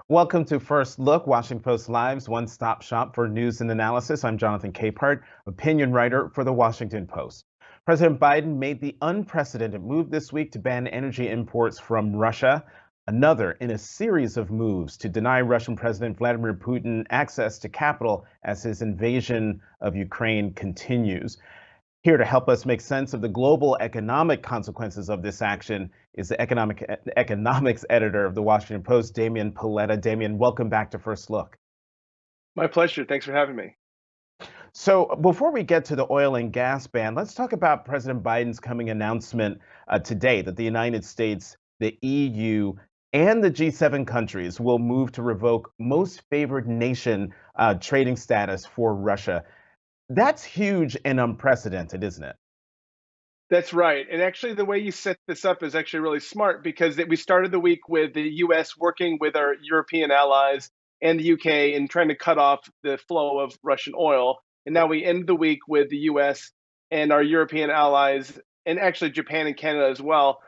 Welcome to First Look, Washington Post Live's one-stop shop for news and analysis. I'm Jonathan Capehart, opinion writer for the Washington Post. President Biden made the unprecedented move this week to ban energy imports from Russia, another in a series of moves to deny Russian President Vladimir Putin access to capital as his invasion of Ukraine continues. Here to help us make sense of the global economic consequences of this action is the economics editor of the Washington Post, Damian Paletta. Damian, welcome back to First Look. My pleasure. Thanks for having me. So before we get to the oil and gas ban, let's talk about President Biden's coming announcement today that the United States, the EU, and the G7 countries will move to revoke most favored nation trading status for Russia. That's huge and unprecedented, isn't it? That's right. And actually, the way you set this up is actually really smart because we started the week with the US working with our European allies and the UK and trying to cut off the flow of Russian oil. And now we end the week with the US and our European allies, and actually Japan and Canada as well,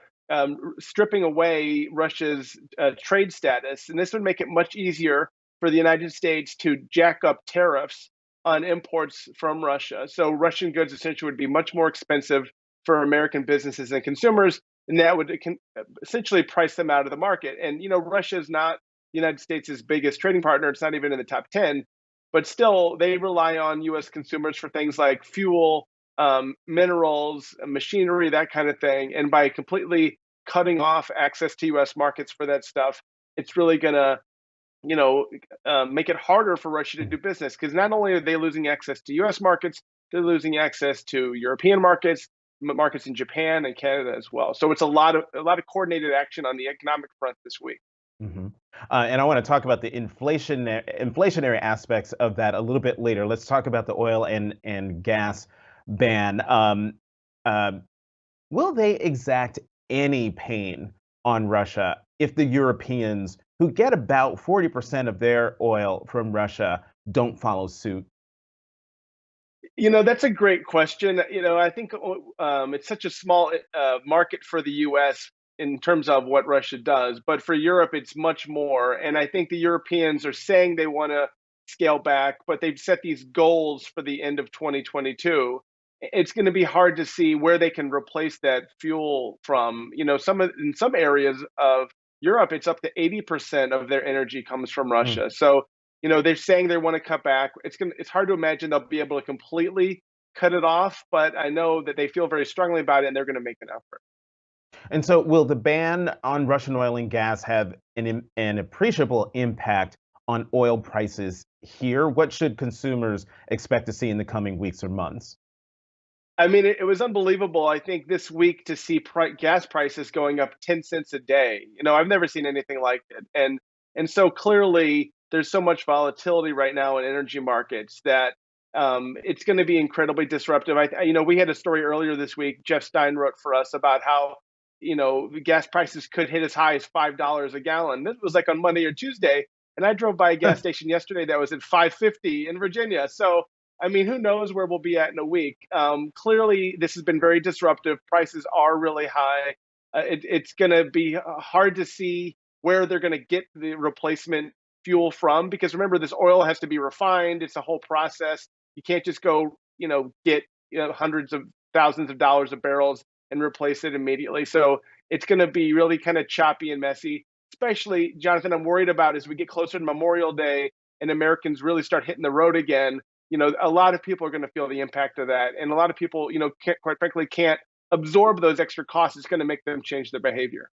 stripping away Russia's trade status. And this would make it much easier for the United States to jack up tariffs on imports from Russia. So Russian goods essentially would be much more expensive for American businesses and consumers, and that would essentially price them out of the market. And Russia is not the United States' biggest trading partner; it's not even in the top 10. But still, they rely on U.S. consumers for things like fuel, minerals, machinery, that kind of thing. And by completely cutting off access to U.S. markets for that stuff, it's really going to make it harder for Russia to do business because not only are they losing access to U.S. markets, they're losing access to European markets in Japan and Canada as well. So it's a lot of coordinated action on the economic front this week. Mm-hmm. And I want to talk about the inflationary aspects of that a little bit later. Let's talk about the oil and gas ban. Will they exact any pain on Russia if the Europeans, who get about 40% of their oil from Russia, don't follow suit? That's a great question. I think it's such a small market for the U.S. in terms of what Russia does, but for Europe, it's much more. And I think the Europeans are saying they want to scale back, but they've set these goals for the end of 2022. It's going to be hard to see where they can replace that fuel from. In some areas of Europe, it's up to 80% of their energy comes from Russia. So they're saying they want to cut back. It's hard to imagine they'll be able to completely cut it off, but I know that they feel very strongly about it and they're going to make an effort. And so will the ban on Russian oil and gas have an appreciable impact on oil prices here? What should consumers expect to see in the coming weeks or months? I mean, it was unbelievable, I think, this week to see gas prices going up 10 cents a day. I've never seen anything like it. And so clearly there's so much volatility right now in energy markets that it's going to be incredibly disruptive. We had a story earlier this week, Jeff Stein wrote for us about how, the gas prices could hit as high as $5 a gallon. This was like on Monday or Tuesday. And I drove by a gas station yesterday that was at $5.50 in Virginia. So I mean, who knows where we'll be at in a week? Clearly, this has been very disruptive. Prices are really high. It's going to be hard to see where they're going to get the replacement fuel from, because remember, this oil has to be refined. It's a whole process. You can't just go, get hundreds of thousands of dollars of barrels and replace it immediately. So it's going to be really kind of choppy and messy. Especially, Jonathan, I'm worried about as we get closer to Memorial Day and Americans really start hitting the road again. A lot of people are going to feel the impact of that. And a lot of people, quite frankly, can't absorb those extra costs. It's going to make them change their behavior.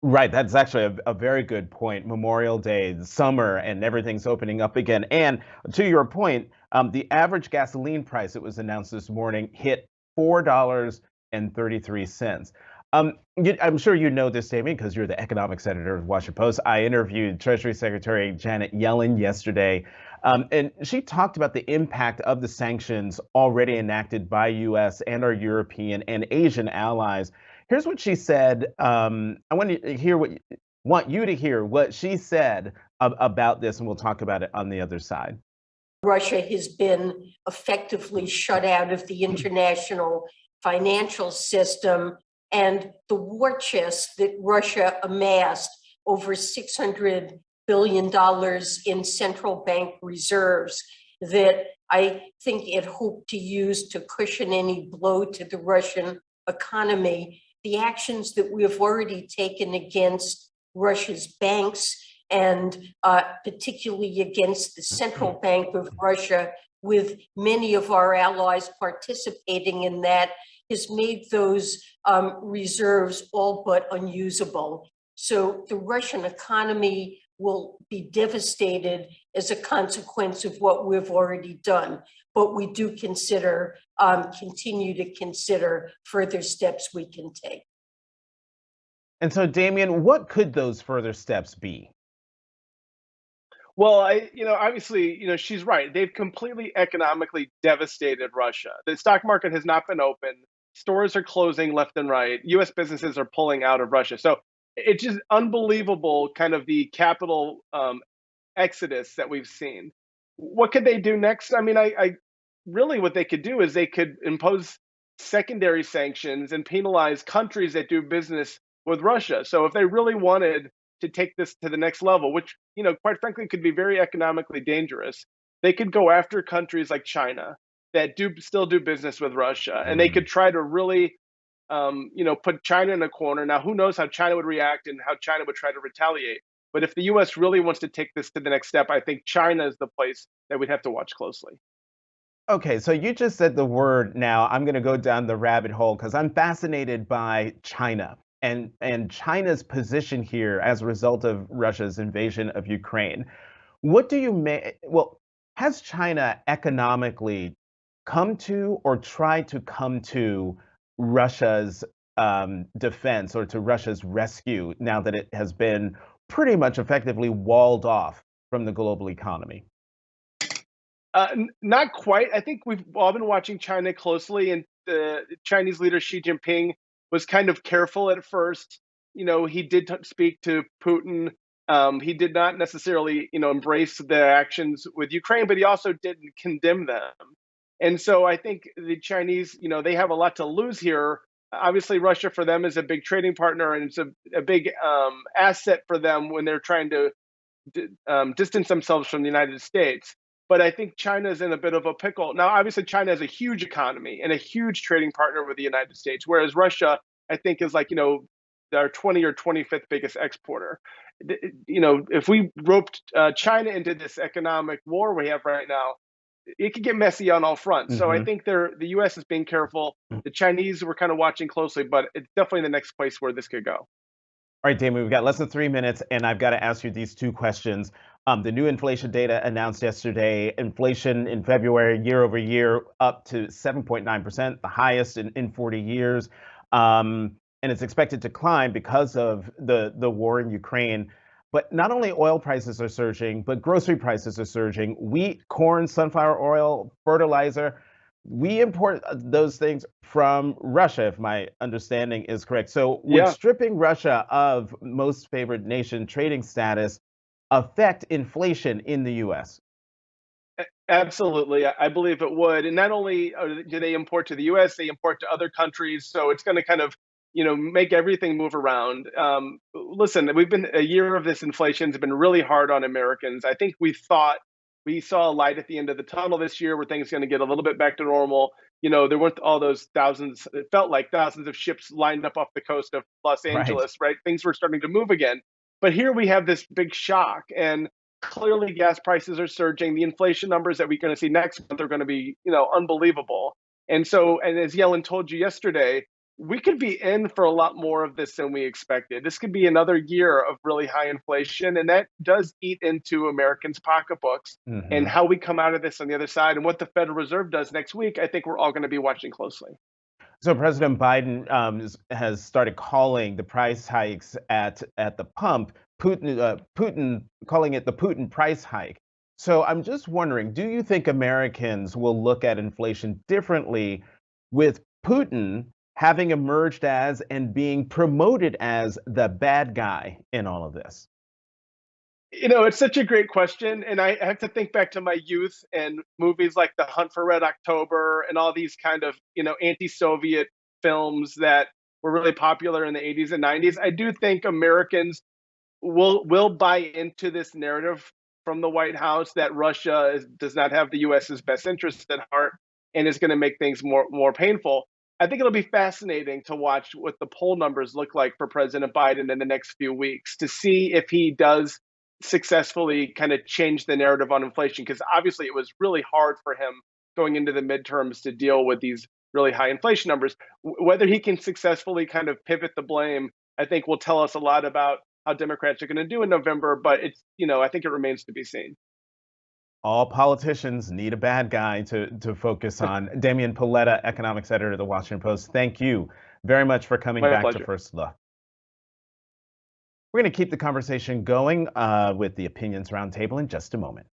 Right. That's actually a very good point. Memorial Day, summer, and everything's opening up again. And to your point, the average gasoline price that was announced this morning hit $4.33. I'm sure you know this, Damian, because you're the economics editor of Washington Post. I interviewed Treasury Secretary Janet Yellen yesterday, and she talked about the impact of the sanctions already enacted by U.S. and our European and Asian allies. Here's what she said. I want you to hear what she said about this, and we'll talk about it on the other side. Russia has been effectively shut out of the international financial system, and the war chest that Russia amassed over $600 billion in central bank reserves that I think it hoped to use to cushion any blow to the Russian economy. The actions that we have already taken against Russia's banks and particularly against the Central Bank of Russia, with many of our allies participating in that, has made those reserves all but unusable. So the Russian economy will be devastated as a consequence of what we've already done. But we do consider, continue to consider further steps we can take. And so, Damien, what could those further steps be? Well, obviously, she's right. They've completely economically devastated Russia. The stock market has not been open. Stores are closing left and right. U.S. businesses are pulling out of Russia. So it's just unbelievable, kind of the capital exodus that we've seen. What could they do next? I mean, I really what they could do is they could impose secondary sanctions and penalize countries that do business with Russia. So if they really wanted to take this to the next level, which, quite frankly, could be very economically dangerous, they could go after countries like China that still do business with Russia, and they could try to really, put China in a corner. Now, who knows how China would react and how China would try to retaliate. But if the U.S. really wants to take this to the next step, I think China is the place that we'd have to watch closely. Okay, so you just said the word. Now I'm going to go down the rabbit hole because I'm fascinated by China and China's position here as a result of Russia's invasion of Ukraine. What do you make? Well, has China economically come to or tried to come to Russia's defense or to Russia's rescue now that it has been pretty much effectively walled off from the global economy? Not quite. I think we've all been watching China closely, and the Chinese leader Xi Jinping was kind of careful at first. He did speak to Putin. He did not necessarily, embrace the actions with Ukraine, but he also didn't condemn them. And so I think the Chinese, they have a lot to lose here. Obviously, Russia for them is a big trading partner, and it's a big asset for them when they're trying to distance themselves from the United States. But I think China is in a bit of a pickle. Now, obviously, China has a huge economy and a huge trading partner with the United States, whereas Russia, I think, is like, our 20 or 25th biggest exporter. If we roped China into this economic war we have right now, it could get messy on all fronts. So I think the U.S. is being careful. The Chinese were kind of watching closely, but it's definitely the next place where this could go. All right, Damon, we've got less than 3 minutes, and I've got to ask you these two questions. The new inflation data announced yesterday, inflation in February, year over year, up to 7.9%, the highest in 40 years. And it's expected to climb because of the war in Ukraine. But not only oil prices are surging, but grocery prices are surging. Wheat, corn, sunflower oil, fertilizer. We import those things from Russia, if my understanding is correct. So would stripping Russia of most favored nation trading status affect inflation in the U.S.? Absolutely. I believe it would. And not only do they import to the U.S., they import to other countries. So it's going to kind of, make everything move around. Listen, we've been a year of this inflation. It's been really hard on Americans. I think we thought we saw a light at the end of the tunnel this year where things are going to get a little bit back to normal. There weren't all those thousands, it felt like thousands of ships lined up off the coast of Los Angeles, right? Things were starting to move again. But here we have this big shock, and clearly gas prices are surging. The inflation numbers that we're going to see next month are going to be, unbelievable. And so, and as Yellen told you yesterday, we could be in for a lot more of this than we expected. This could be another year of really high inflation, and that does eat into Americans' pocketbooks. And how we come out of this on the other side and what the Federal Reserve does next week, I think we're all going to be watching closely. So President Biden has started calling the price hikes at the pump, Putin calling it the Putin price hike. So I'm just wondering, do you think Americans will look at inflation differently with Putin having emerged as and being promoted as the bad guy in all of this? It's such a great question. And I have to think back to my youth and movies like The Hunt for Red October and all these kind of, anti-Soviet films that were really popular in the 80s and 90s. I do think Americans will buy into this narrative from the White House that Russia does not have the U.S.'s best interests at heart and is going to make things more painful. I think it'll be fascinating to watch what the poll numbers look like for President Biden in the next few weeks to see if he does successfully kind of change the narrative on inflation, because obviously it was really hard for him going into the midterms to deal with these really high inflation numbers. Whether he can successfully kind of pivot the blame, I think will tell us a lot about how Democrats are going to do in November, but it's, I think it remains to be seen. All politicians need a bad guy to focus on. Damian Paletta, economics editor of the Washington Post, thank you very much for coming My back pleasure. to First Look. We're going to keep the conversation going with the Opinions Roundtable in just a moment.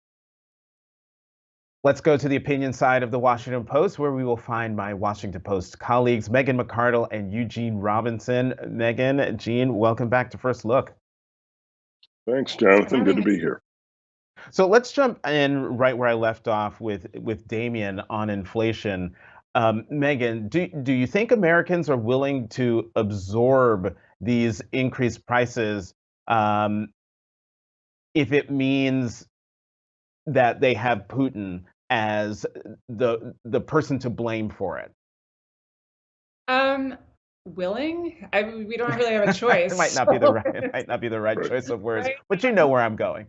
Let's go to the opinion side of the Washington Post, where we will find my Washington Post colleagues, Megan McArdle and Eugene Robinson. Megan, Gene, welcome back to First Look. Thanks, Jonathan. Good to be here. So let's jump in right where I left off with Damian on inflation. Megan, do you think Americans are willing to absorb these increased prices if it means that they have Putin as the person to blame for it? Willing? We don't really have a choice. It might not be the right choice of words, right? But you know where I'm going.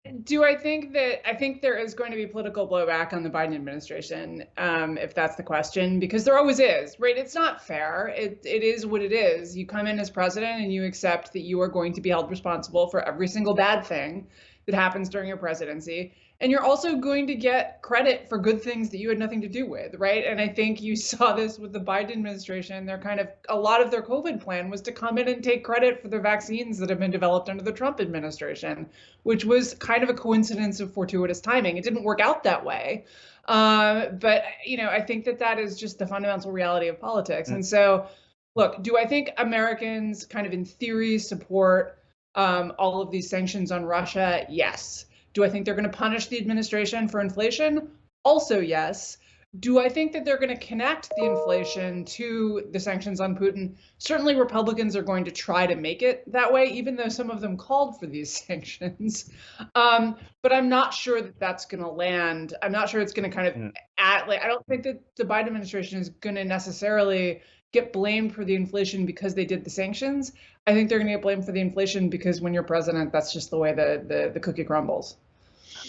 I think there is going to be political blowback on the Biden administration, if that's the question, because there always is, right? It's not fair. It is what it is. You come in as president and you accept that you are going to be held responsible for every single bad thing that happens during your presidency. And you're also going to get credit for good things that you had nothing to do with, right? And I think you saw this with the Biden administration. A lot of their COVID plan was to come in and take credit for the vaccines that have been developed under the Trump administration, which was kind of a coincidence of fortuitous timing. It didn't work out that way. But, I think that is just the fundamental reality of politics. And so, look, do I think Americans kind of in theory support all of these sanctions on Russia? Yes. Do I think they're going to punish the administration for inflation? Also, yes. Do I think that they're going to connect the inflation to the sanctions on Putin? Certainly, Republicans are going to try to make it that way, even though some of them called for these sanctions. But I'm not sure that that's going to land. I'm not sure it's going to kind of I don't think that the Biden administration is going to necessarily get blamed for the inflation because they did the sanctions. I think they're going to get blamed for the inflation because when you're president, that's just the way the cookie crumbles.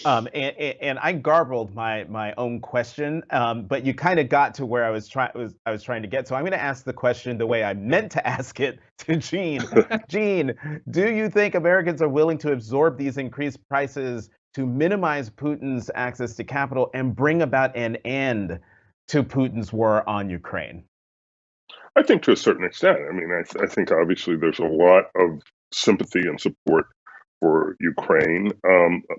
And I garbled my own question, but you kind of got to where I was trying to get. So I'm going to ask the question the way I meant to ask it to Gene. Gene, do you think Americans are willing to absorb these increased prices to minimize Putin's access to capital and bring about an end to Putin's war on Ukraine? I think to a certain extent. I mean, I think obviously there's a lot of sympathy and support for Ukraine.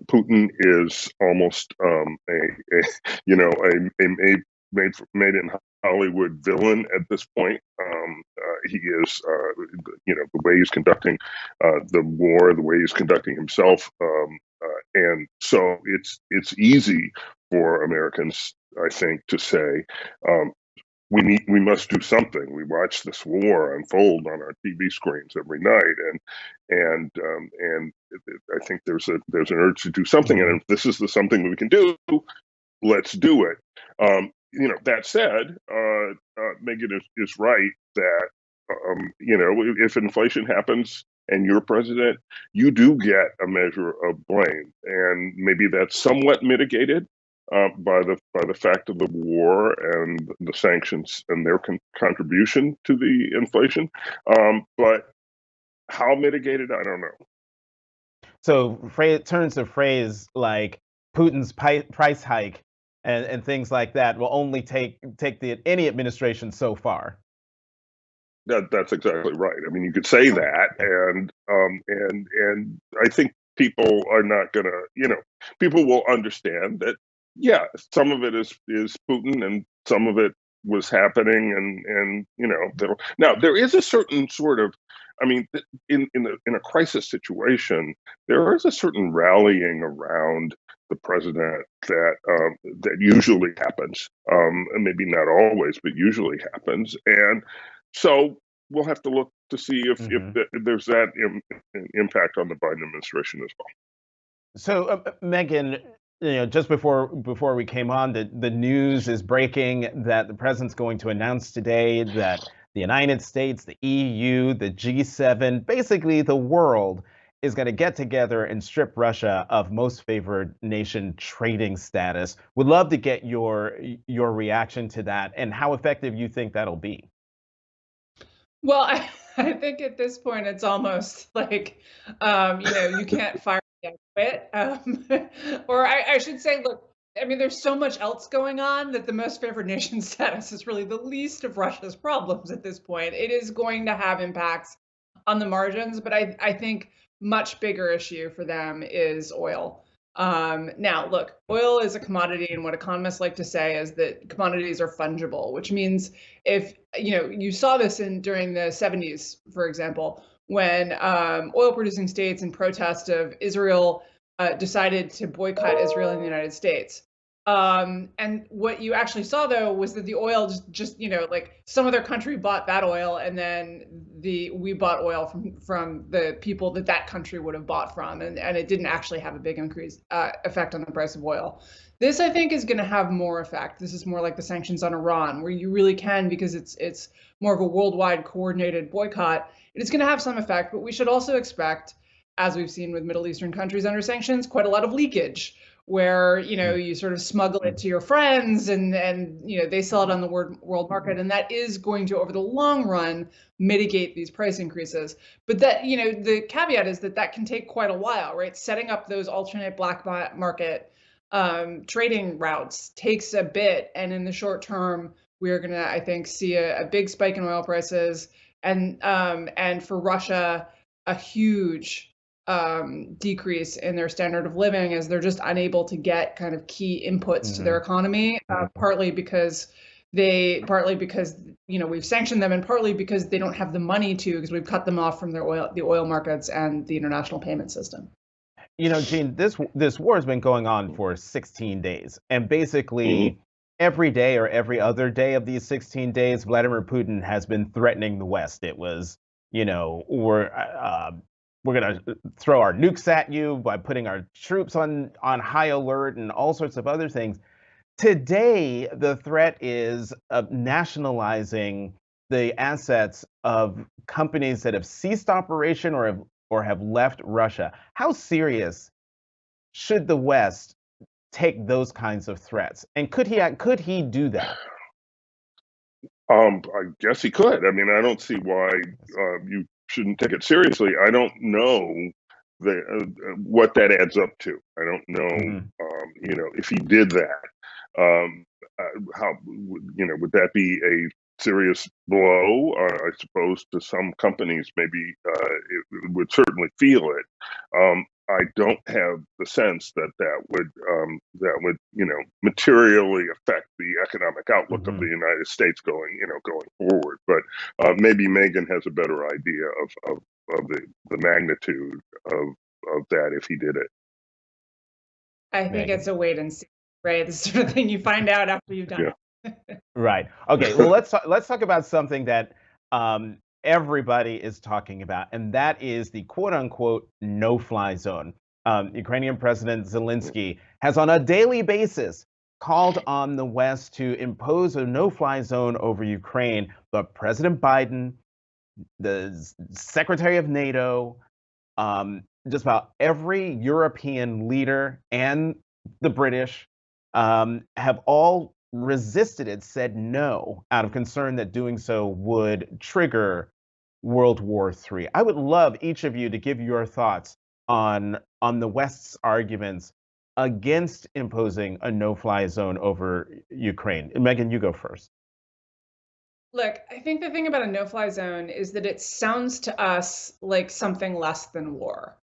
Putin is almost a made in Hollywood villain at this point. He is, the way he's conducting the war, the way he's conducting himself, and so it's easy for Americans, I think, to say, we must do something. We watch this war unfold on our TV screens every night, and I think there's an urge to do something. And if this is the something that we can do, let's do it. That said, Megan is right that if inflation happens and you're president, you do get a measure of blame, and maybe that's somewhat mitigated by the fact of the war and the sanctions and their contribution to the inflation. But how mitigated, I don't know. So turns of phrase like Putin's price hike and things like that will only take any administration so far. That's exactly right. I mean, you could say that, and I think people are not gonna, people will understand that. Yeah, some of it is Putin, and some of it was happening, and now there is a certain sort of, I mean, in a crisis situation, there is a certain rallying around the president that usually happens, and maybe not always, but usually happens, and so we'll have to look to see if there's that impact on the Biden administration as well. So, Megan, just before we came on, the news is breaking that the president's going to announce today that the United States, the EU, the G7, basically the world is going to get together and strip Russia of most favored nation trading status. Would love to get your reaction to that and how effective you think that'll be. Well, I think at this point it's almost like, you can't fire and quit. Or I should say, look, I mean, there's so much else going on that the most favored nation status is really the least of Russia's problems at this point. It is going to have impacts on the margins, but I think much bigger issue for them is oil. Now, look, oil is a commodity, and what economists like to say is that commodities are fungible, which means if, you saw this during the 70s, for example, when oil-producing states in protest of Israel decided to boycott Israel and the United States. And what you actually saw, though, was that the oil just like some other country bought that oil, and then we bought oil from the people that country would have bought from, and it didn't actually have a big effect on the price of oil. This, I think, is going to have more effect. This is more like the sanctions on Iran, where you really can, because it's more of a worldwide coordinated boycott. It is going to have some effect, but we should also expect, as we've seen with Middle Eastern countries under sanctions, quite a lot of leakage, where you sort of smuggle it to your friends, and they sell it on the world market, and that is going to, over the long run, mitigate these price increases. But that the caveat is that can take quite a while, right? Setting up those alternate black market trading routes takes a bit, and in the short term, we are going to, I think, see a big spike in oil prices, and for Russia, a huge decrease in their standard of living, as they're just unable to get kind of key inputs to their economy, partly because we've sanctioned them, and partly because they don't have the money to, because we've cut them off from the oil markets and the international payment system. Gene, this war has been going on for 16 days, and basically every day or every other day of these 16 days, Vladimir Putin has been threatening the West. It was, we're going to throw our nukes at you by putting our troops on high alert and all sorts of other things. Today, the threat is of nationalizing the assets of companies that have ceased operation or have left Russia. How serious should the West take those kinds of threats? And could he do that? I guess he could. I mean, I don't see why you shouldn't take it seriously. I don't know what that adds up to. I don't know, if he did that, how, would that be a serious blow? I suppose to some companies, maybe it would certainly feel it. I don't have the sense that would materially affect the economic outlook of the United States going forward. But maybe Megan has a better idea of the magnitude of that if he did it. I think it's a wait and see, right? The sort of thing you find out after you've done it. Right. Okay. Well, let's talk about something that everybody is talking about, and that is the quote-unquote no-fly zone. Ukrainian President Zelensky has on a daily basis called on the West to impose a no-fly zone over Ukraine, but President Biden, the Secretary of NATO, just about every European leader and the British have all resisted it, said no, out of concern that doing so would trigger World War III. I would love each of you to give your thoughts on the West's arguments against imposing a no-fly zone over Ukraine. Megan, you go first. Look, I think the thing about a no-fly zone is that it sounds to us like something less than war,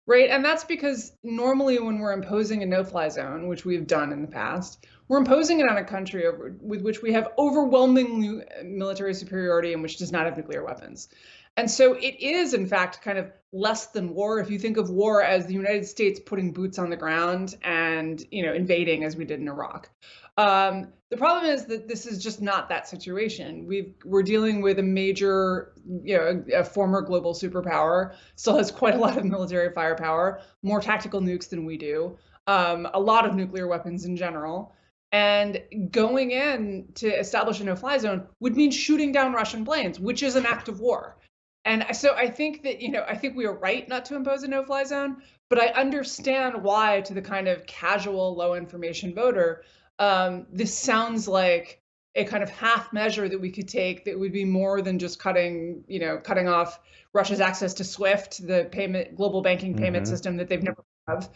right? And that's because normally when we're imposing a no-fly zone, which we've done in the past, we're imposing it on a country with which we have overwhelming military superiority and which does not have nuclear weapons. And so it is, in fact, kind of less than war. If you think of war as the United States putting boots on the ground and, invading as we did in Iraq. The problem is that this is just not that situation. We're dealing with a major, a former global superpower, still has quite a lot of military firepower, more tactical nukes than we do, a lot of nuclear weapons in general. And going in to establish a no-fly zone would mean shooting down Russian planes, which is an act of war. And so I think that, I think we are right not to impose a no-fly zone, but I understand why, to the kind of casual, low information voter, this sounds like a kind of half measure that we could take that would be more than just cutting off Russia's access to SWIFT, the global banking payment system that they've never have,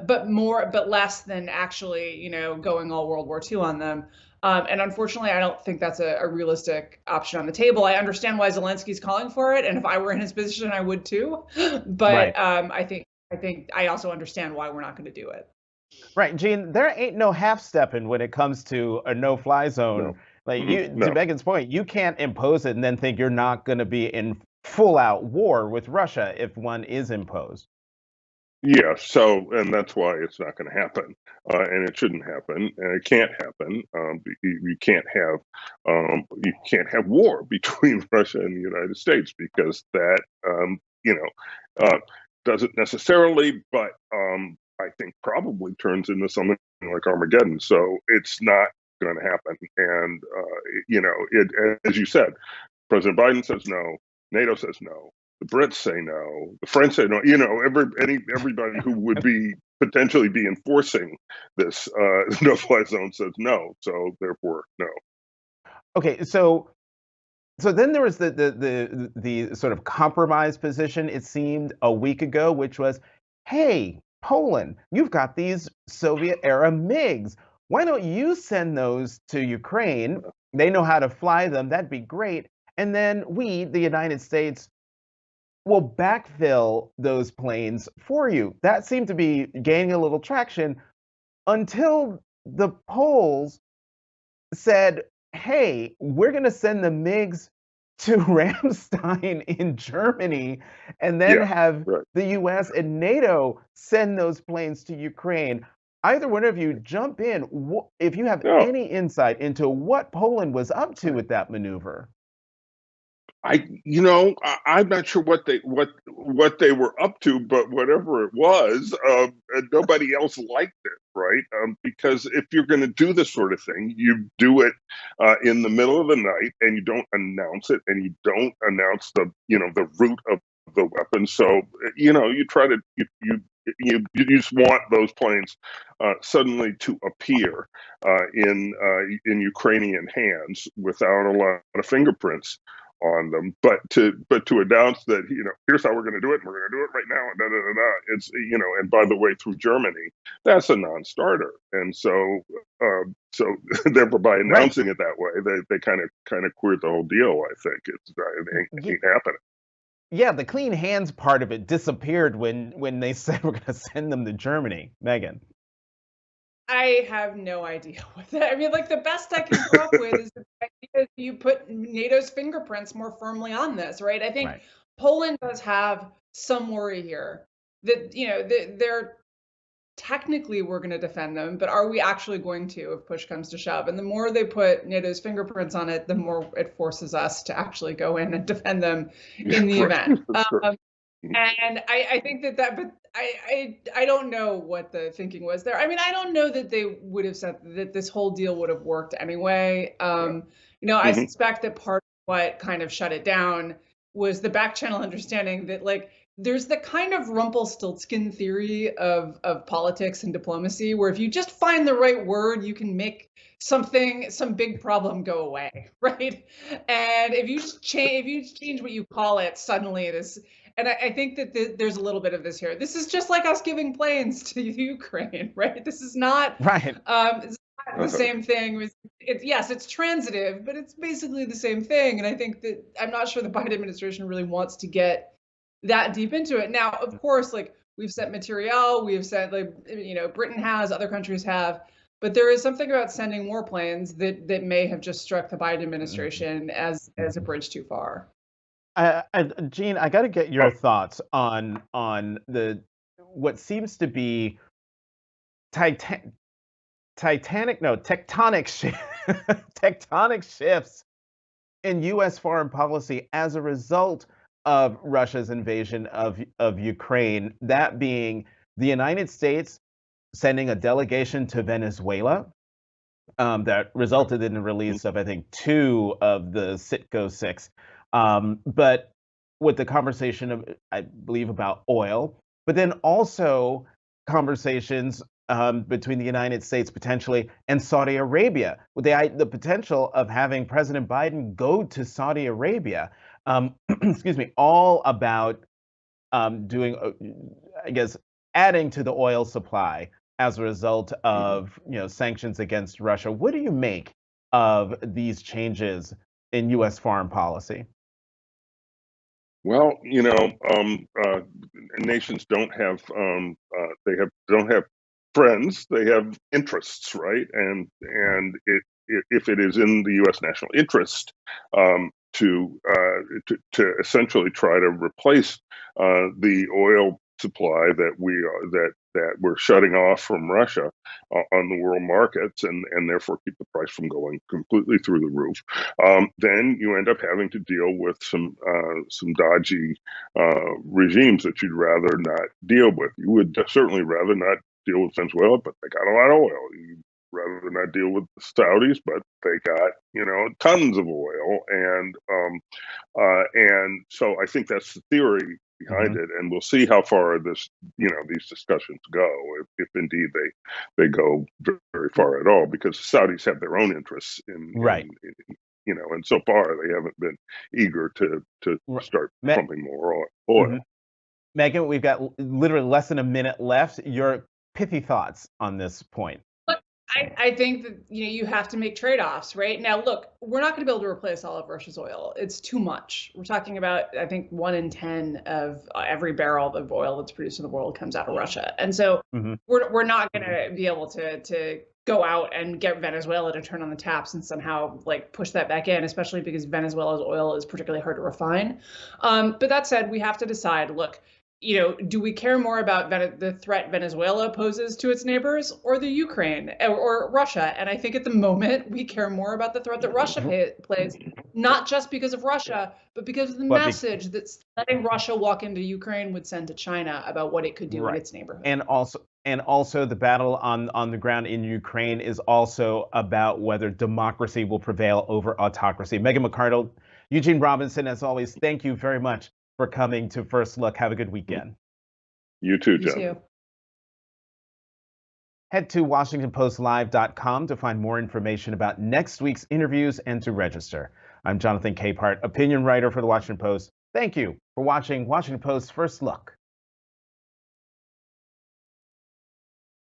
but less than actually, going all World War II on them. And unfortunately, I don't think that's a realistic option on the table. I understand why Zelensky's calling for it, and if I were in his position, I would too. But right. I think I also understand why we're not going to do it. Right, Gene, there ain't no half-stepping when it comes to a no-fly zone. To Megan's point, you can't impose it and then think you're not going to be in full-out war with Russia if one is imposed. Yeah, and that's why it's not going to happen, and it shouldn't happen, and it can't happen. You can't have war between Russia and the United States, because that doesn't necessarily, but I think probably turns into something like Armageddon. So it's not going to happen, and as you said, President Biden says no, NATO says no. The Brits say no. The French say no. Everybody who would potentially be enforcing this no-fly zone says no. So therefore, no. Okay, so then there was the sort of compromise position, it seemed, a week ago, which was, hey, Poland, you've got these Soviet-era MiGs. Why don't you send those to Ukraine? They know how to fly them. That'd be great. And then we, the United States, will backfill those planes for you. That seemed to be gaining a little traction until the Poles said, hey, we're going to send the MiGs to Ramstein in Germany and then have the US and NATO send those planes to Ukraine. Either one of you jump in if you have any insight into what Poland was up to with that maneuver. I'm not sure what they were up to, but whatever it was, nobody else liked it, right? Because if you're going to do this sort of thing, you do it in the middle of the night, and you don't announce it, and you don't announce the route of the weapon. So you try to you just want those planes suddenly to appear in Ukrainian hands without a lot of fingerprints on them, but to announce that here's how we're going to do it, and we're going to do it right now, and it's and by the way, through Germany, that's a non-starter, and so therefore by announcing it that way, they kind of queered the whole deal. I think it ain't happening. Yeah, the clean hands part of it disappeared when they said we're going to send them to Germany. Megan. I have no idea what that. I mean, the best I can come up with is the idea that you put NATO's fingerprints more firmly on this, right? I think Poland does have some worry here that they're technically we're going to defend them, but are we actually going to if push comes to shove? And the more they put NATO's fingerprints on it, the more it forces us to actually go in and defend them in the event. And I think but I don't know what the thinking was there. I mean, I don't know that they would have said that this whole deal would have worked anyway. I suspect that part of what kind of shut it down was the back channel understanding that there's the kind of Rumpelstiltskin theory of politics and diplomacy, where if you just find the right word, you can make some big problem go away, right? And if you change what you call it, suddenly this. And I think that there's a little bit of this here. This is just like us giving planes to Ukraine, right? This is not it's not the same thing. It's transitive, but it's basically the same thing. And I think that I'm not sure the Biden administration really wants to get that deep into it. Now, of course, we've sent material, we've sent Britain has, other countries have, but there is something about sending more planes that may have just struck the Biden administration as a bridge too far. Gene, I got to get your thoughts on what seems to be tectonic tectonic shifts in U.S. foreign policy as a result of Russia's invasion of Ukraine. That being the United States sending a delegation to Venezuela, that resulted in the release of, I think, 2 of the Citgo 6. But with the conversation of, I believe, about oil, but then also conversations between the United States potentially and Saudi Arabia, with the potential of having President Biden go to Saudi Arabia, excuse me, all about doing, I guess, adding to the oil supply as a result of sanctions against Russia. What do you make of these changes in U.S. foreign policy? Well, nations don't have don't have friends; they have interests, right? And if it is in the U.S. national interest to essentially try to replace the oil supply that we're shutting off from Russia on the world markets, and therefore keep the price from going completely through the roof, then you end up having to deal with some dodgy regimes that you'd rather not deal with. You would certainly rather not deal with Venezuela, but they got a lot of oil. You'd rather not deal with the Saudis, but they got tons of oil, and so I think that's the theory behind it, and we'll see how far these discussions go, if indeed they go very far at all, because the Saudis have their own interests in and so far they haven't been eager to start pumping more oil. Megan, we've got literally less than a minute left. Your pithy thoughts on this point. I think that you have to make trade-offs, right? Now, look, we're not going to be able to replace all of Russia's oil. It's too much. We're talking about, I think, 1 in 10 of every barrel of oil that's produced in the world comes out of Russia, and so we're not going to be able to go out and get Venezuela to turn on the taps and somehow push that back in, especially because Venezuela's oil is particularly hard to refine. But that said, we have to decide. Look, do we care more about the threat Venezuela poses to its neighbors, or the Ukraine or Russia? And I think at the moment we care more about the threat that Russia plays, not just because of Russia, but because of the message that letting Russia walk into Ukraine would send to China about what it could do in its neighborhood. And also the battle on the ground in Ukraine is also about whether democracy will prevail over autocracy. Megan McArdle, Eugene Robinson, as always, thank you very much for coming to First Look. Have a good weekend. You too, John. You too. Head to WashingtonPostLive.com to find more information about next week's interviews and to register. I'm Jonathan Capehart, opinion writer for the Washington Post. Thank you for watching Washington Post First Look.